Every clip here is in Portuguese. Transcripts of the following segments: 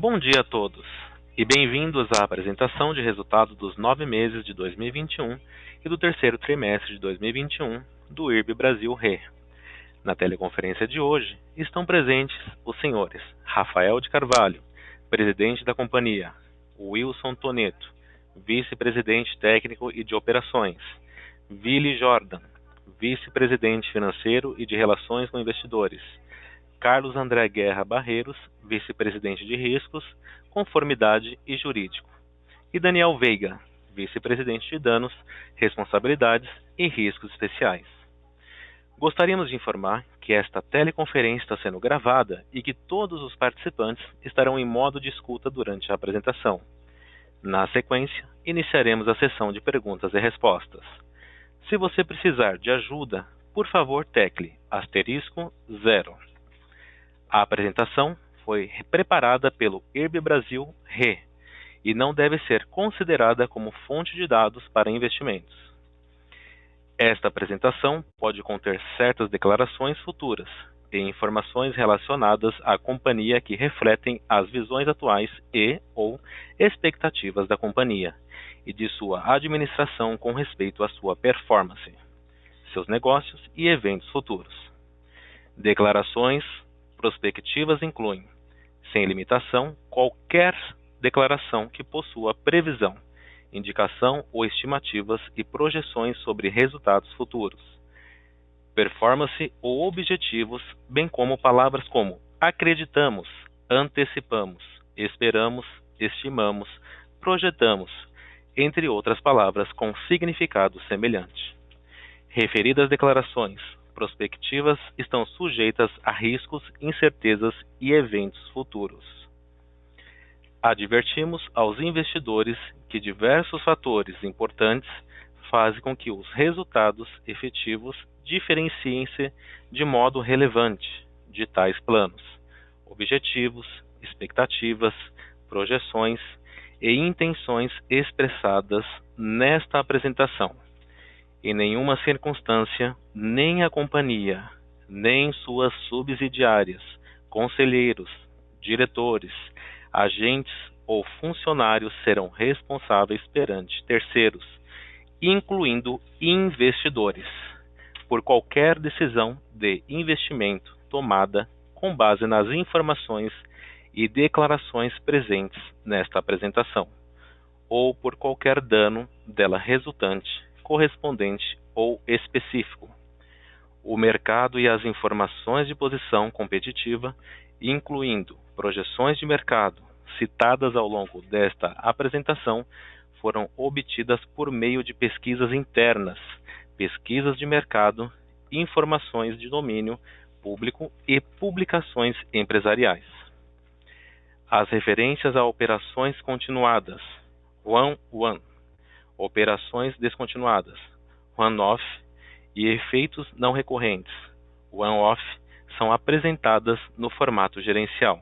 Bom dia a todos e bem-vindos à apresentação de resultados dos 9 meses de 2021 e do terceiro trimestre de 2021 do IRB Brasil RE. Na teleconferência de hoje estão presentes os senhores Rafael de Carvalho, presidente da companhia, Wilson Toneto, vice-presidente técnico e de operações, Willy Jordan, vice-presidente financeiro e de relações com investidores, Carlos André Guerra Barreiros, vice-presidente de riscos, conformidade e jurídico, e Daniel Veiga, vice-presidente de danos, responsabilidades e riscos especiais. Gostaríamos de informar que esta teleconferência está sendo gravada e que todos os participantes estarão em modo de escuta durante a apresentação. Na sequência, iniciaremos a sessão de perguntas e respostas. Se você precisar de ajuda, por favor tecle *0. A apresentação foi preparada pelo IRB Brasil RE e não deve ser considerada como fonte de dados para investimentos. Esta apresentação pode conter certas declarações futuras e informações relacionadas à companhia que refletem as visões atuais e/ou expectativas da companhia e de sua administração com respeito à sua performance, seus negócios e eventos futuros. Declarações prospectivas incluem, sem limitação, qualquer declaração que possua previsão, indicação ou estimativas e projeções sobre resultados futuros, performance ou objetivos, bem como palavras como acreditamos, antecipamos, esperamos, estimamos, projetamos, entre outras palavras com significado semelhante. Referidas declarações prospectivas estão sujeitas a riscos, incertezas e eventos futuros. Advertimos aos investidores que diversos fatores importantes fazem com que os resultados efetivos diferenciem-se de modo relevante de tais planos, objetivos, expectativas, projeções e intenções expressadas nesta apresentação. Em nenhuma circunstância, nem a companhia, nem suas subsidiárias, conselheiros, diretores, agentes ou funcionários serão responsáveis perante terceiros, incluindo investidores, por qualquer decisão de investimento tomada com base nas informações e declarações presentes nesta apresentação, ou por qualquer dano dela resultante, correspondente ou específico. O mercado e as informações de posição competitiva, incluindo projeções de mercado citadas ao longo desta apresentação, foram obtidas por meio de pesquisas internas, pesquisas de mercado, informações de domínio público e publicações empresariais. As referências a operações continuadas, one-one, operações descontinuadas, one-off, e efeitos não recorrentes, one-off, são apresentadas no formato gerencial.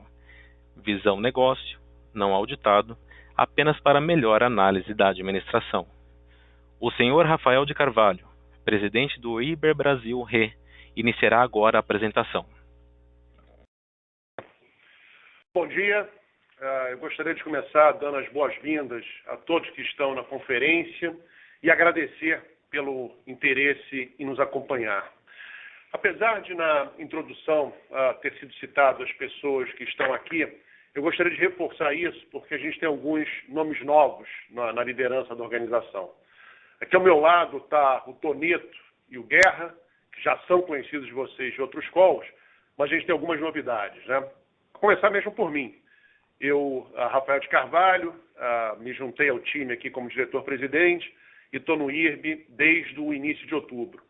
Visão negócio, não auditado, apenas para melhor análise da administração. O senhor Rafael de Carvalho, presidente do IRB Brasil RE, iniciará agora a apresentação. Bom dia. Eu gostaria de começar dando as boas-vindas a todos que estão na conferência e agradecer pelo interesse em nos acompanhar. Apesar de, na introdução, ter sido citado as pessoas que estão aqui, eu gostaria de reforçar isso porque a gente tem alguns nomes novos na liderança da organização. Aqui ao meu lado está o Toneto e o Guerra, que já são conhecidos de vocês de outros calls, mas a gente tem algumas novidades, né? Vou começar mesmo por mim. Eu, Rafael de Carvalho, me juntei ao time aqui como diretor-presidente e estou no IRB desde o início de outubro.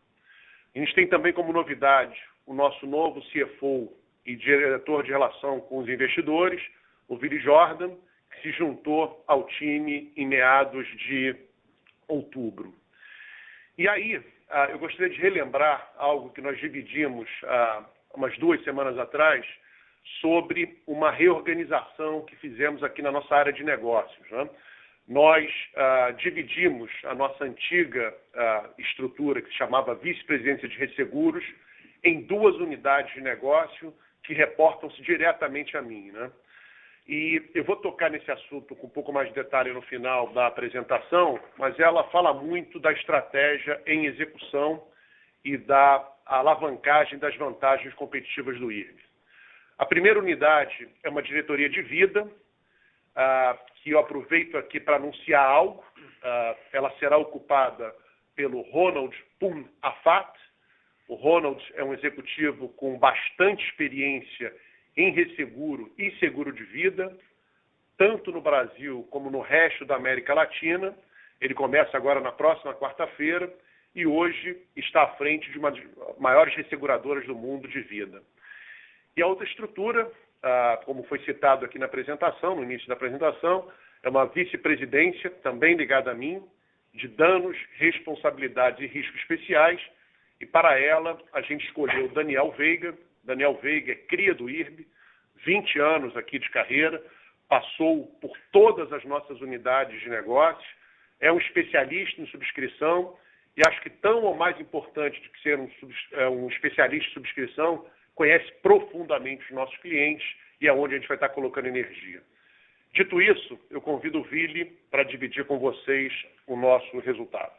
A gente tem também como novidade o nosso novo CFO e diretor de relação com os investidores, o Willy Jordan, que se juntou ao time em meados de outubro. E aí, eu gostaria de relembrar algo que nós dividimos umas 2 semanas atrás, sobre uma reorganização que fizemos aqui na nossa área de negócios, né? Nós dividimos a nossa antiga estrutura, que se chamava Vice-Presidência de Resseguros, em 2 unidades de negócio que reportam-se diretamente a mim, né? E eu vou tocar nesse assunto com um pouco mais de detalhe no final da apresentação, mas ela fala muito da estratégia em execução e da alavancagem das vantagens competitivas do IRB. A primeira unidade é uma diretoria de vida, que eu aproveito aqui para anunciar algo. Ela será ocupada pelo Ronald Pum Afat. O Ronald é um executivo com bastante experiência em resseguro e seguro de vida, tanto no Brasil como no resto da América Latina. Ele começa agora na próxima quarta-feira e hoje está à frente de uma das maiores resseguradoras do mundo de vida. E a outra estrutura, como foi citado aqui na apresentação, no início da apresentação, é uma vice-presidência, também ligada a mim, de danos, responsabilidades e riscos especiais, e para ela a gente escolheu Daniel Veiga. Daniel Veiga é cria do IRB, 20 anos aqui de carreira, passou por todas as nossas unidades de negócios, é um especialista em subscrição, e acho que tão ou mais importante do que ser um especialista em subscrição, conhece profundamente os nossos clientes e é onde a gente vai estar colocando energia. Dito isso, eu convido o Vili para dividir com vocês o nosso resultado.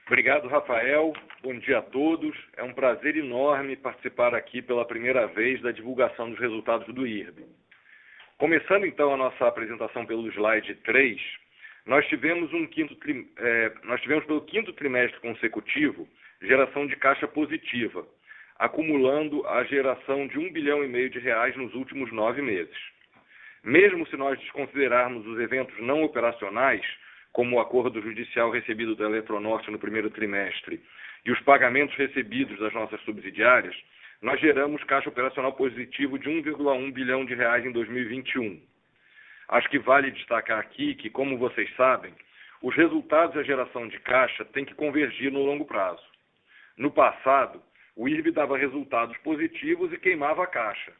Obrigado, Rafael. Bom dia a todos. É um prazer enorme participar aqui pela primeira vez da divulgação dos resultados do IRB. Começando então a nossa apresentação pelo slide 3, nós tivemos pelo quinto trimestre consecutivo geração de caixa positiva, acumulando a geração de R$ 1,5 bilhão nos últimos 9 meses. Mesmo se nós desconsiderarmos os eventos não operacionais, como o acordo judicial recebido da Eletronorte no primeiro trimestre e os pagamentos recebidos das nossas subsidiárias, nós geramos caixa operacional positivo de R$ 1,1 bilhão em 2021. Acho que vale destacar aqui que, como vocês sabem, os resultados e a geração de caixa têm que convergir no longo prazo. No passado, o IRB dava resultados positivos e queimava a caixa.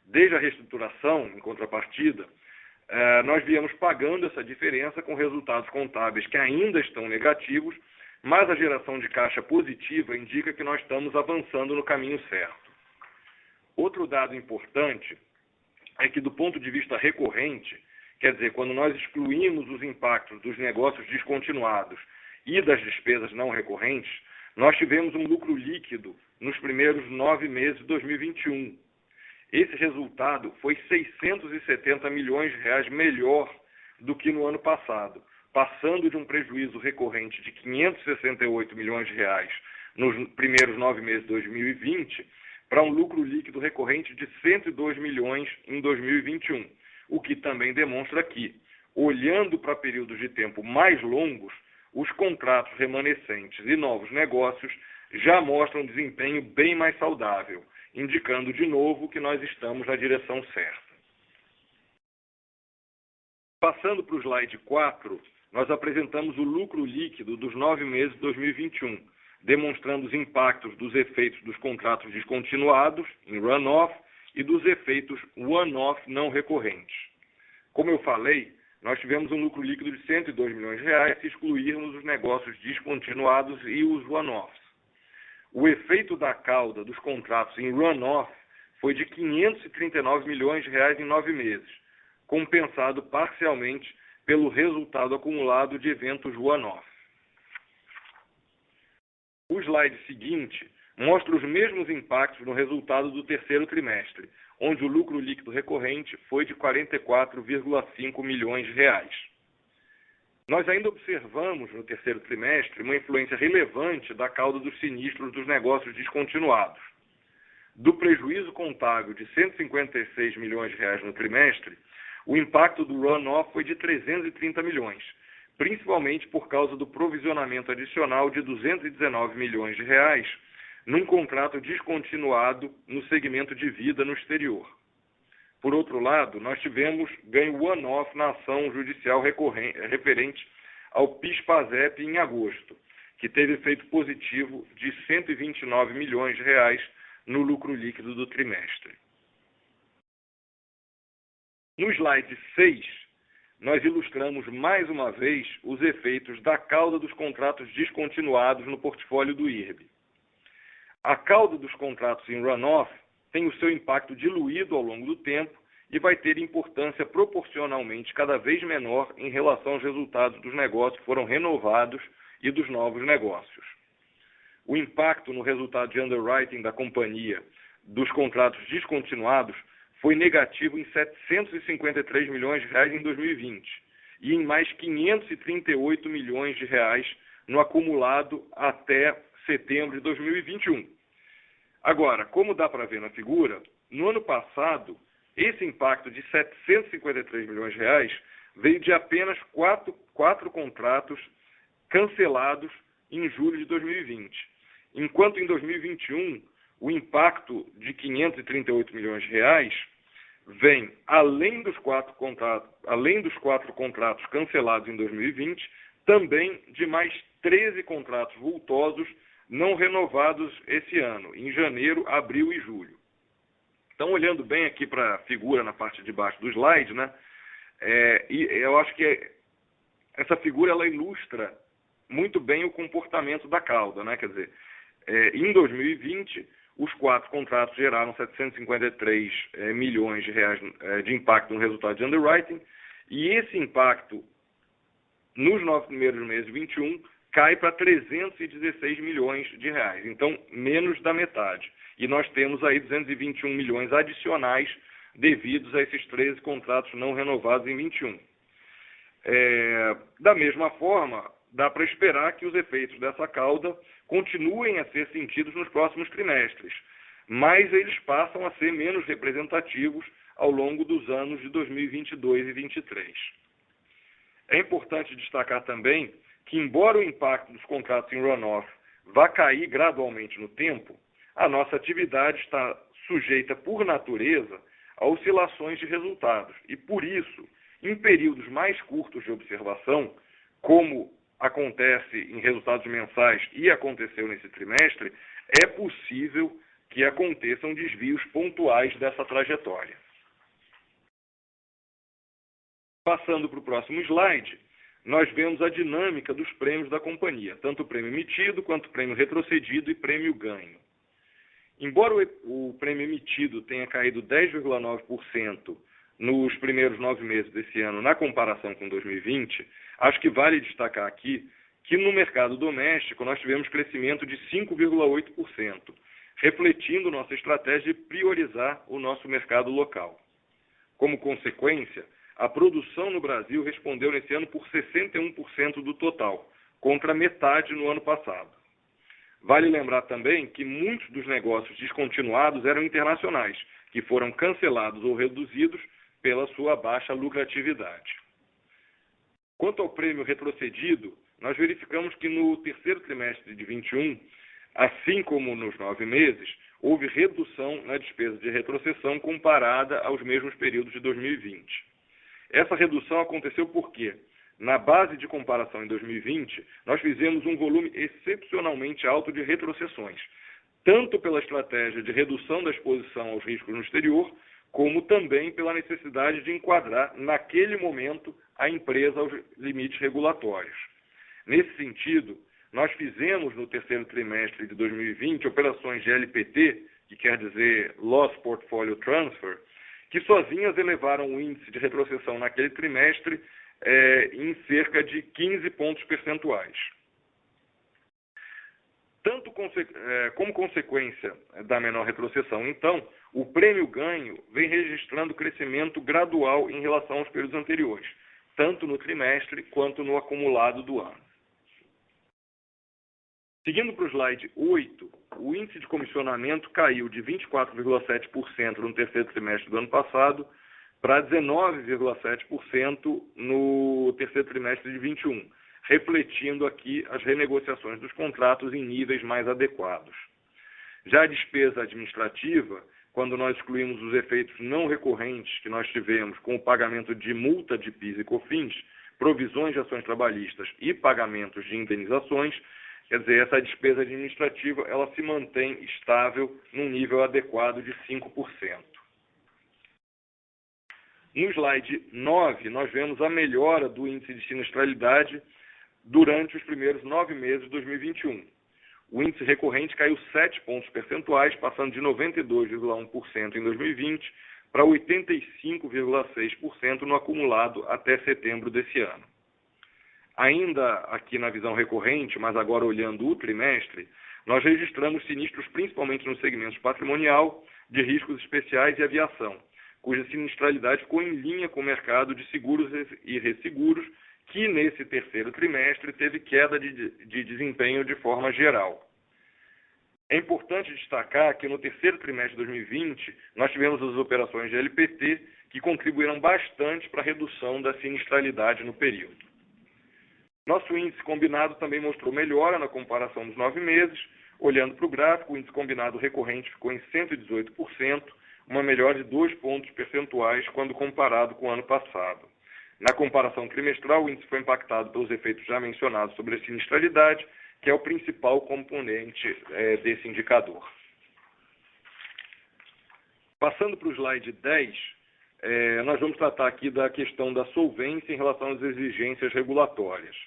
Desde a reestruturação, em contrapartida, nós viemos pagando essa diferença com resultados contábeis que ainda estão negativos, mas a geração de caixa positiva indica que nós estamos avançando no caminho certo. Outro dado importante é que, do ponto de vista recorrente, quer dizer, quando nós excluímos os impactos dos negócios descontinuados e das despesas não recorrentes, nós tivemos um lucro líquido nos primeiros 9 meses de 2021. Esse resultado foi R$ 670 milhões melhor do que no ano passado, passando de um prejuízo recorrente de R$ 568 milhões nos primeiros 9 meses de 2020 para um lucro líquido recorrente de R$ 102 milhões em 2021, o que também demonstra que, olhando para períodos de tempo mais longos, os contratos remanescentes e novos negócios já mostram um desempenho bem mais saudável, indicando de novo que nós estamos na direção certa. Passando para o slide 4, nós apresentamos o lucro líquido dos 9 meses de 2021, demonstrando os impactos dos efeitos dos contratos descontinuados, em run-off, e dos efeitos one-off não recorrentes. Como eu falei, nós tivemos um lucro líquido de R$ 102 milhões se excluirmos os negócios descontinuados e os one-offs. O efeito da cauda dos contratos em run-off foi de R$ 539 milhões em 9 meses, compensado parcialmente pelo resultado acumulado de eventos one-off. O slide seguinte mostra os mesmos impactos no resultado do terceiro trimestre, onde o lucro líquido recorrente foi de R$ 44,5 milhões. Nós ainda observamos no terceiro trimestre uma influência relevante da cauda dos sinistros dos negócios descontinuados. Do prejuízo contábil de R$ 156 milhões no trimestre, o impacto do run-off foi de R$ 330 milhões, principalmente por causa do provisionamento adicional de R$ 219 milhões num contrato descontinuado no segmento de vida no exterior. Por outro lado, nós tivemos ganho one-off na ação judicial referente ao PIS/PASEP em agosto, que teve efeito positivo de R$ 129 milhões no lucro líquido do trimestre. No slide 6, nós ilustramos mais uma vez os efeitos da cauda dos contratos descontinuados no portfólio do IRB. A cauda dos contratos em runoff tem o seu impacto diluído ao longo do tempo e vai ter importância proporcionalmente cada vez menor em relação aos resultados dos negócios que foram renovados e dos novos negócios. O impacto no resultado de underwriting da companhia dos contratos descontinuados foi negativo em 753 milhões de reais em 2020 e em mais 538 milhões de reais no acumulado até setembro de 2021. Agora, como dá para ver na figura, no ano passado, esse impacto de 753 milhões de reais veio de apenas quatro contratos cancelados em julho de 2020, enquanto em 2021 o impacto de 538 milhões de reais vem, além dos quatro contratos cancelados em 2020, também de mais 13 contratos vultosos não renovados esse ano, em janeiro, abril e julho. Então, olhando bem aqui para a figura na parte de baixo do slide, né, e eu acho que essa figura ela ilustra muito bem o comportamento da cauda, né? Quer dizer, em 2020, os quatro contratos geraram 753 milhões de reais de impacto no resultado de underwriting, e esse impacto, nos 9 primeiros meses de 21, cai para 316 milhões de reais, então menos da metade. E nós temos aí 221 milhões adicionais devidos a esses 13 contratos não renovados em 21. Da mesma forma, dá para esperar que os efeitos dessa cauda continuem a ser sentidos nos próximos trimestres, mas eles passam a ser menos representativos ao longo dos anos de 2022 e 2023. É importante destacar também que, embora o impacto dos contratos em runoff vá cair gradualmente no tempo, a nossa atividade está sujeita, por natureza, a oscilações de resultados. E, por isso, em períodos mais curtos de observação, como acontece em resultados mensais e aconteceu nesse trimestre, é possível que aconteçam desvios pontuais dessa trajetória. Passando para o próximo slide, nós vemos a dinâmica dos prêmios da companhia, tanto o prêmio emitido quanto o prêmio retrocedido e prêmio ganho. Embora o prêmio emitido tenha caído 10,9% nos primeiros 9 meses desse ano na comparação com 2020, acho que vale destacar aqui que no mercado doméstico nós tivemos crescimento de 5,8%, refletindo nossa estratégia de priorizar o nosso mercado local. Como consequência, a produção no Brasil respondeu nesse ano por 61% do total, contra metade no ano passado. Vale lembrar também que muitos dos negócios descontinuados eram internacionais, que foram cancelados ou reduzidos pela sua baixa lucratividade. Quanto ao prêmio retrocedido, nós verificamos que no terceiro trimestre de 21, assim como nos 9 meses, houve redução na despesa de retrocessão comparada aos mesmos períodos de 2020. Essa redução aconteceu porque, na base de comparação em 2020, nós fizemos um volume excepcionalmente alto de retrocessões, tanto pela estratégia de redução da exposição aos riscos no exterior, como também pela necessidade de enquadrar, naquele momento, a empresa aos limites regulatórios. Nesse sentido, nós fizemos no terceiro trimestre de 2020 operações de LPT, que quer dizer Loss Portfolio Transfer, que sozinhas elevaram o índice de retrocessão naquele trimestre em cerca de 15 pontos percentuais. Como consequência da menor retrocessão, então, o prêmio ganho vem registrando crescimento gradual em relação aos períodos anteriores, tanto no trimestre quanto no acumulado do ano. Seguindo para o slide 8, o índice de comissionamento caiu de 24,7% no terceiro trimestre do ano passado para 19,7% no terceiro trimestre de 21, refletindo aqui as renegociações dos contratos em níveis mais adequados. Já a despesa administrativa, quando nós excluímos os efeitos não recorrentes que nós tivemos com o pagamento de multa de PIS e COFINS, provisões de ações trabalhistas e pagamentos de indenizações, quer dizer, essa despesa administrativa ela se mantém estável num nível adequado de 5%. No slide 9, nós vemos a melhora do índice de sinistralidade durante os primeiros 9 meses de 2021. o índice recorrente caiu 7 pontos percentuais, passando de 92,1% em 2020 para 85,6% no acumulado até setembro desse ano. Ainda aqui na visão recorrente, mas agora olhando o trimestre, nós registramos sinistros principalmente nos segmentos patrimonial, de riscos especiais e aviação, cuja sinistralidade ficou em linha com o mercado de seguros e resseguros, que nesse terceiro trimestre teve queda de desempenho de forma geral. É importante destacar que no terceiro trimestre de 2020, nós tivemos as operações de LPT que contribuíram bastante para a redução da sinistralidade no período. Nosso índice combinado também mostrou melhora na comparação dos 9 meses. Olhando para o gráfico, o índice combinado recorrente ficou em 118%, uma melhora de 2 pontos percentuais quando comparado com o ano passado. Na comparação trimestral, o índice foi impactado pelos efeitos já mencionados sobre a sinistralidade, que é o principal componente desse indicador. Passando para o slide 10, nós vamos tratar aqui da questão da solvência em relação às exigências regulatórias.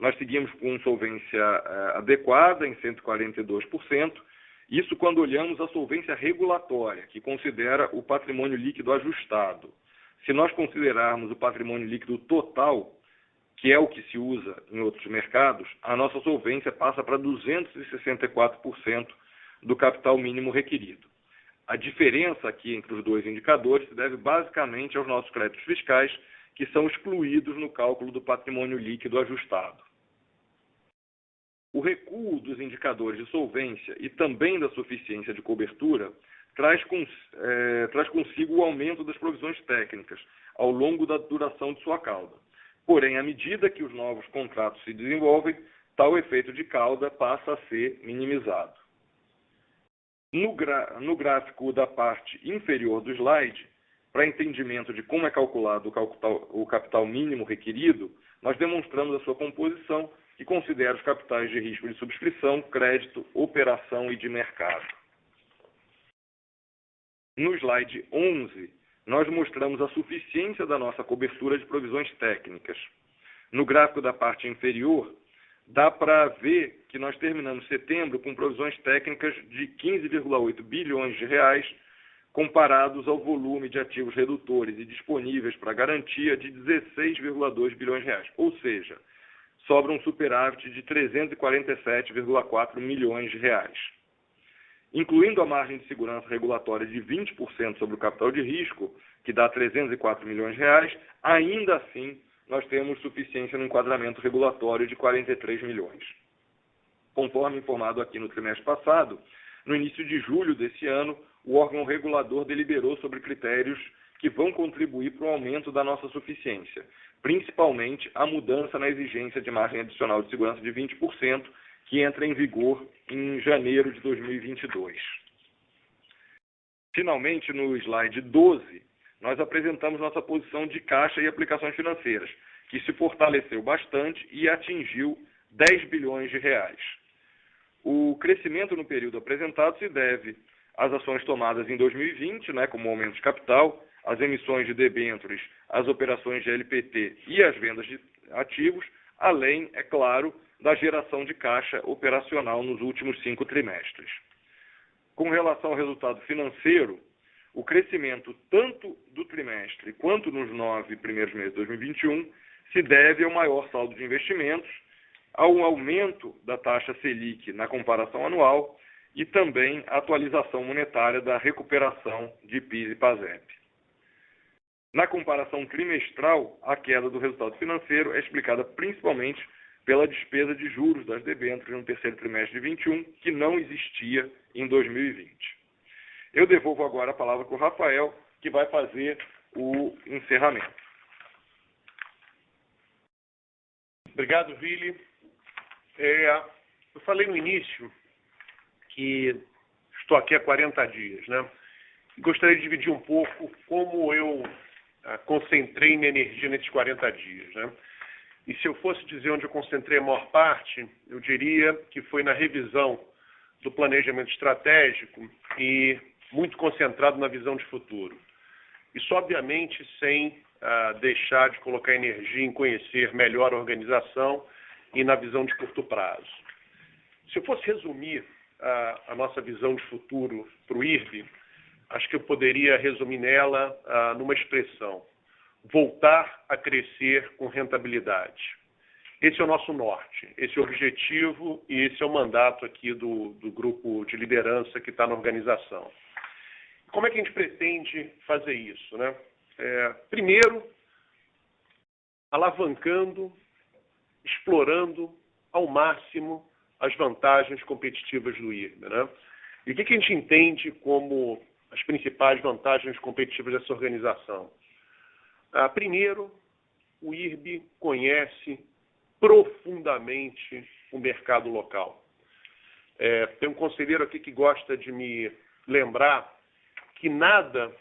Nós seguimos com solvência adequada, em 142%, isso quando olhamos a solvência regulatória, que considera o patrimônio líquido ajustado. Se nós considerarmos o patrimônio líquido total, que é o que se usa em outros mercados, a nossa solvência passa para 264% do capital mínimo requerido. A diferença aqui entre os dois indicadores se deve basicamente aos nossos créditos fiscais, que são excluídos no cálculo do patrimônio líquido ajustado. O recuo dos indicadores de solvência e também da suficiência de cobertura traz consigo o aumento das provisões técnicas ao longo da duração de sua cauda. Porém, à medida que os novos contratos se desenvolvem, tal efeito de cauda passa a ser minimizado. No gráfico da parte inferior do slide, para entendimento de como é calculado o capital mínimo requerido, nós demonstramos a sua composição, que considera os capitais de risco de subscrição, crédito, operação e de mercado. No slide 11, nós mostramos a suficiência da nossa cobertura de provisões técnicas. No gráfico da parte inferior, dá para ver que nós terminamos setembro com provisões técnicas de 15,8 bilhões de reais, comparados ao volume de ativos redutores e disponíveis para garantia de 16,2 bilhões de reais. Ou seja, sobra um superávit de 347,4 milhões de reais. Incluindo a margem de segurança regulatória de 20% sobre o capital de risco, que dá 304 milhões de reais, ainda assim nós temos suficiência no enquadramento regulatório de 43 milhões. Conforme informado aqui no trimestre passado, no início de julho desse ano, o órgão regulador deliberou sobre critérios que vão contribuir para o aumento da nossa suficiência, principalmente a mudança na exigência de margem adicional de segurança de 20%, que entra em vigor em janeiro de 2022. Finalmente, no slide 12, nós apresentamos nossa posição de caixa e aplicações financeiras, que se fortaleceu bastante e atingiu 10 bilhões de reais. O crescimento no período apresentado se deve às ações tomadas em 2020, como aumento de capital, as emissões de debêntures, as operações de LPT e as vendas de ativos, além, é claro, da geração de caixa operacional nos últimos 5 trimestres. Com relação ao resultado financeiro, o crescimento tanto do trimestre quanto nos 9 primeiros meses de 2021 se deve ao maior saldo de investimentos, ao aumento da taxa Selic na comparação anual e também à atualização monetária da recuperação de PIS e PASEP. Na comparação trimestral, a queda do resultado financeiro é explicada principalmente pela despesa de juros das debêntures no terceiro trimestre de 2021, que não existia em 2020. Eu devolvo agora a palavra para o Rafael, que vai fazer o encerramento. Obrigado, Vili. Eu falei no início que estou aqui há 40 dias, E gostaria de dividir um pouco como eu concentrei minha energia nesses 40 dias, E se eu fosse dizer onde eu concentrei a maior parte, eu diria que foi na revisão do planejamento estratégico e muito concentrado na visão de futuro. Isso, obviamente, sem deixar de colocar energia em conhecer melhor a organização e na visão de curto prazo. Se eu fosse resumir a nossa visão de futuro para o IRB, acho que eu poderia resumir nela numa expressão: voltar a crescer com rentabilidade. Esse é o nosso norte, esse é o objetivo e esse é o mandato aqui do grupo de liderança que está na organização. Como é que a gente pretende fazer isso, né? Primeiro, alavancando, explorando ao máximo as vantagens competitivas do IRB, né? E o que a gente entende como as principais vantagens competitivas dessa organização? Primeiro, o IRB conhece profundamente o mercado local. Tem um conselheiro aqui que gosta de me lembrar que nada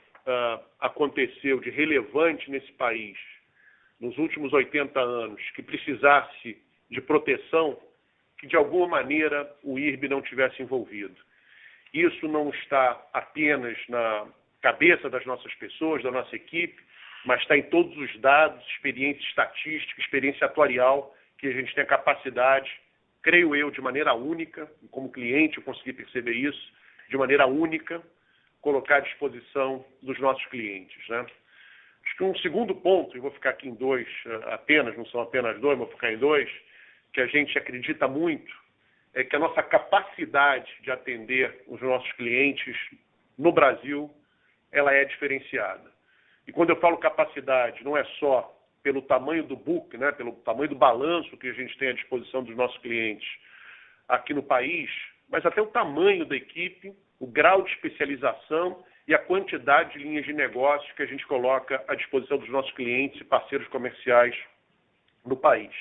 aconteceu de relevante nesse país nos últimos 80 anos que precisasse de proteção que de alguma maneira o IRB não tivesse envolvido. Isso não está apenas na cabeça das nossas pessoas, da nossa equipe, mas está em todos os dados, experiência estatística, experiência atuarial, que a gente tem a capacidade, creio eu, de maneira única, como cliente eu consegui perceber isso, de maneira única, colocar à disposição dos nossos clientes, né? Acho que um segundo ponto, e vou ficar aqui em dois apenas, não são apenas dois, vou ficar em dois, que a gente acredita muito, é que a nossa capacidade de atender os nossos clientes no Brasil, ela é diferenciada. E quando eu falo capacidade, não é só pelo tamanho do book, né, pelo tamanho do balanço que a gente tem à disposição dos nossos clientes aqui no país, mas até o tamanho da equipe, o grau de especialização e a quantidade de linhas de negócio que a gente coloca à disposição dos nossos clientes e parceiros comerciais no país.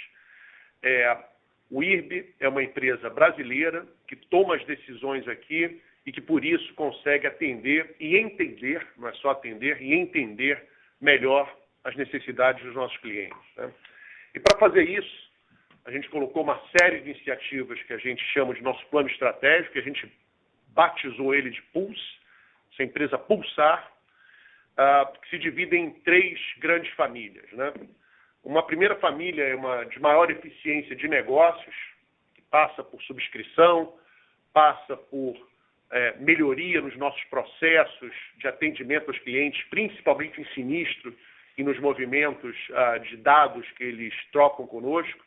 O IRB é uma empresa brasileira que toma as decisões aqui e que, por isso, consegue atender e entender, não é só atender, e entender melhor as necessidades dos nossos clientes, né? E para fazer isso, a gente colocou uma série de iniciativas que a gente chama de nosso plano estratégico, que a gente batizou ele de Pulse, essa empresa Pulsar, que se divide em três grandes famílias, né? Uma primeira família é uma de maior eficiência de negócios, que passa por subscrição, passa por melhoria nos nossos processos de atendimento aos clientes, principalmente em sinistro e nos movimentos de dados que eles trocam conosco.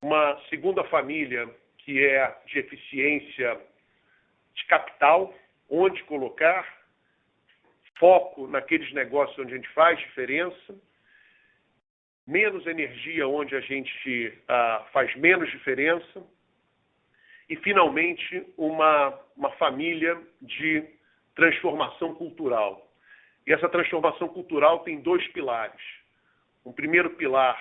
Uma segunda família que é de eficiência de capital, onde colocar, foco naqueles negócios onde a gente faz diferença, menos energia onde a gente faz menos diferença, e, finalmente, uma família de transformação cultural. E essa transformação cultural tem dois pilares. Um primeiro pilar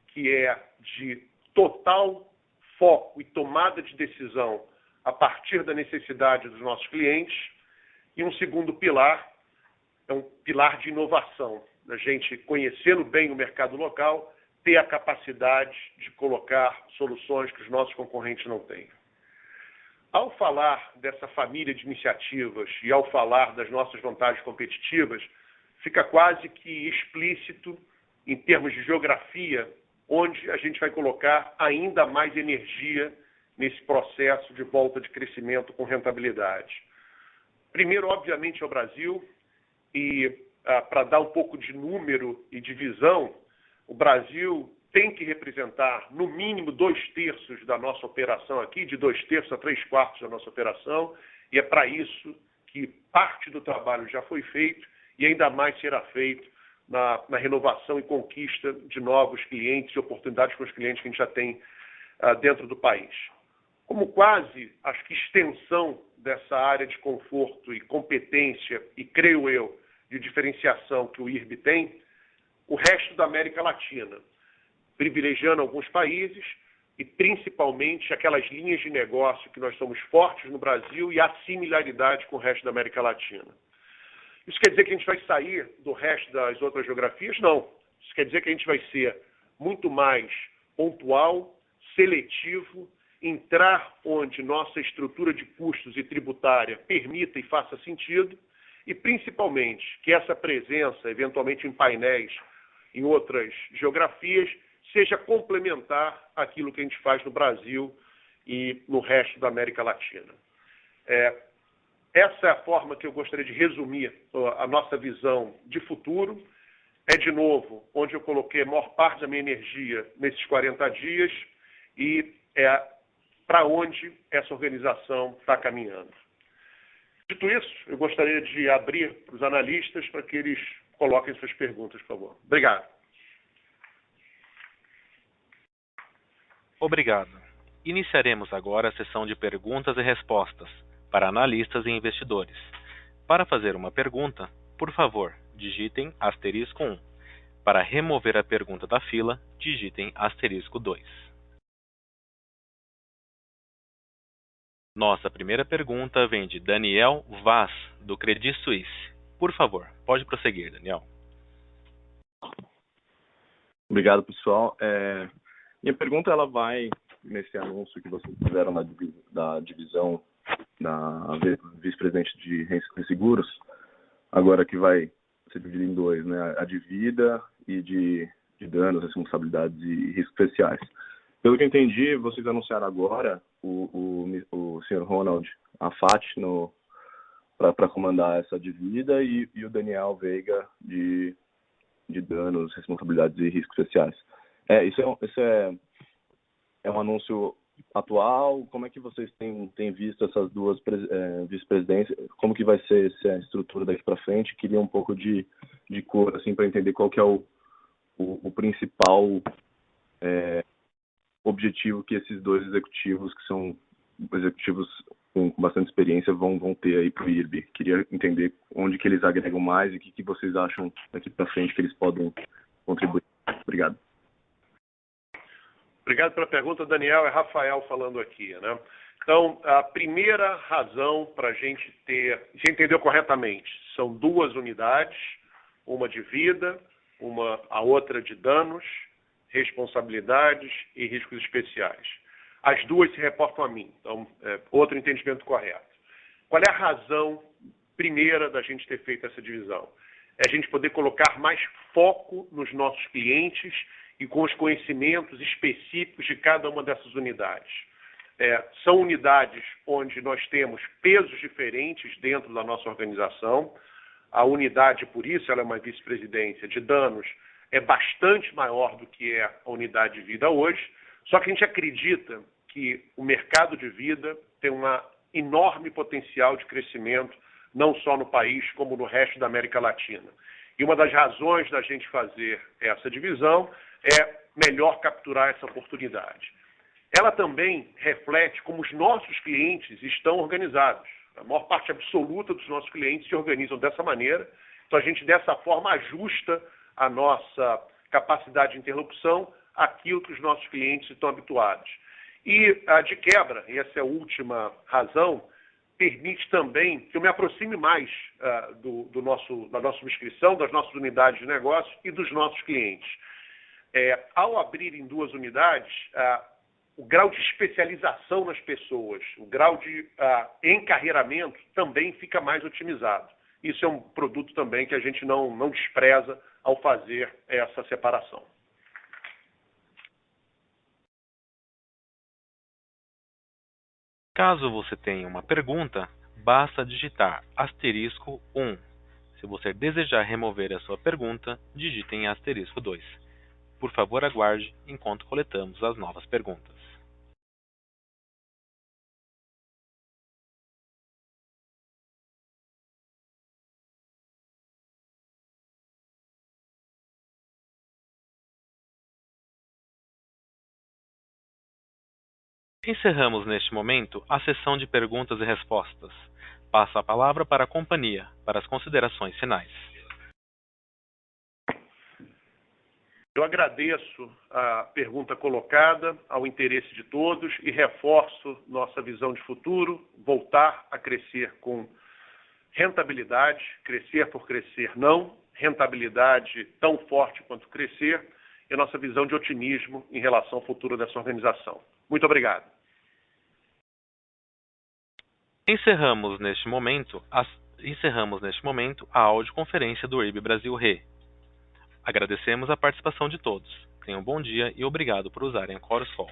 que é de total foco e tomada de decisão a partir da necessidade dos nossos clientes, e um segundo pilar é um pilar de inovação. A gente, conhecendo bem o mercado local, ter a capacidade de colocar soluções que os nossos concorrentes não têm. Ao falar dessa família de iniciativas e ao falar das nossas vantagens competitivas, fica quase que explícito, em termos de geografia, onde a gente vai colocar ainda mais energia nesse processo de volta de crescimento com rentabilidade. Primeiro, obviamente, é o Brasil, e para dar um pouco de número e de visão, o Brasil tem que representar, no mínimo, 2/3 da nossa operação aqui, de 2/3 a 3/4 da nossa operação, e é para isso que parte do trabalho já foi feito e ainda mais será feito na renovação e conquista de novos clientes e oportunidades com os clientes que a gente já tem dentro do país. Como quase, acho que extensão dessa área de conforto e competência, e creio eu, de diferenciação que o IRB tem, o resto da América Latina, privilegiando alguns países e principalmente aquelas linhas de negócio que nós somos fortes no Brasil e a similaridade com o resto da América Latina. Isso quer dizer que a gente vai sair do resto das outras geografias? Não. Isso quer dizer que a gente vai ser muito mais pontual, seletivo, entrar onde nossa estrutura de custos e tributária permita e faça sentido, e principalmente que essa presença, eventualmente em painéis em outras geografias, seja complementar aquilo que a gente faz no Brasil e no resto da América Latina. Essa é a forma que eu gostaria de resumir a nossa visão de futuro. É, de novo, onde eu coloquei a maior parte da minha energia nesses 40 dias e é para onde essa organização está caminhando. Dito isso, eu gostaria de abrir para os analistas para que eles coloquem suas perguntas, por favor. Obrigado. Obrigado. Iniciaremos agora a sessão de perguntas e respostas para analistas e investidores. Para fazer uma pergunta, por favor, digitem *1. Para remover a pergunta da fila, digitem *2. Nossa primeira pergunta vem de Daniel Vaz, do Credit Suisse. Por favor, pode prosseguir, Daniel. Obrigado, pessoal. Minha pergunta ela vai nesse anúncio que vocês fizeram da divisão da vice-presidente de seguros, agora que vai ser dividido em dois, né? A de vida e de danos, responsabilidades e riscos especiais. Pelo que eu entendi, vocês anunciaram agora o Sr. Ronald Afat para comandar essa de vida e o Daniel Veiga de danos, responsabilidades e riscos especiais. Isso é um anúncio atual? Como é que vocês têm visto essas duas vice-presidências? Como que vai ser essa estrutura daqui para frente? Queria um pouco de cor, assim, para entender qual que é o principal objetivo que esses dois executivos, que são executivos com bastante experiência, vão ter aí para o IRB. Queria entender onde que eles agregam mais e o que vocês acham daqui para frente que eles podem contribuir. Obrigado. Obrigado pela pergunta, Daniel. É Rafael falando aqui, né? Então, a primeira razão para a gente se entendeu corretamente, são duas unidades, uma de vida, a outra de danos, responsabilidades e riscos especiais. As duas se reportam a mim, então, outro entendimento correto. Qual é a razão primeira da gente ter feito essa divisão? É a gente poder colocar mais foco nos nossos clientes e com os conhecimentos específicos de cada uma dessas unidades. São unidades onde nós temos pesos diferentes dentro da nossa organização. A unidade, por isso, ela é uma vice-presidência de danos, é bastante maior do que é a unidade de vida hoje, só que a gente acredita que o mercado de vida tem um enorme potencial de crescimento, não só no país, como no resto da América Latina. E uma das razões da gente fazer essa divisão é melhor capturar essa oportunidade. Ela também reflete como os nossos clientes estão organizados. A maior parte absoluta dos nossos clientes se organizam dessa maneira, então a gente dessa forma ajusta a nossa capacidade de interlocução àquilo que os nossos clientes estão habituados. E, de quebra, e essa é a última razão, permite também que eu me aproxime mais da nossa subscrição, das nossas unidades de negócio e dos nossos clientes. Ao abrir em duas unidades, o grau de especialização nas pessoas, o grau de encarreiramento também fica mais otimizado. Isso é um produto também que a gente não despreza ao fazer essa separação. Caso você tenha uma pergunta, basta digitar *1. Se você desejar remover a sua pergunta, digitem *2. Por favor, aguarde enquanto coletamos as novas perguntas. Encerramos neste momento a sessão de perguntas e respostas. Passo a palavra para a companhia, para as considerações finais. Eu agradeço a pergunta colocada, ao interesse de todos e reforço nossa visão de futuro, voltar a crescer com rentabilidade, crescer por crescer não, rentabilidade tão forte quanto crescer, e a nossa visão de otimismo em relação ao futuro dessa organização. Muito obrigado. Encerramos neste momento a audioconferência do IRB Brasil Re. Agradecemos a participação de todos. Tenham um bom dia e obrigado por usarem a Chorus Call.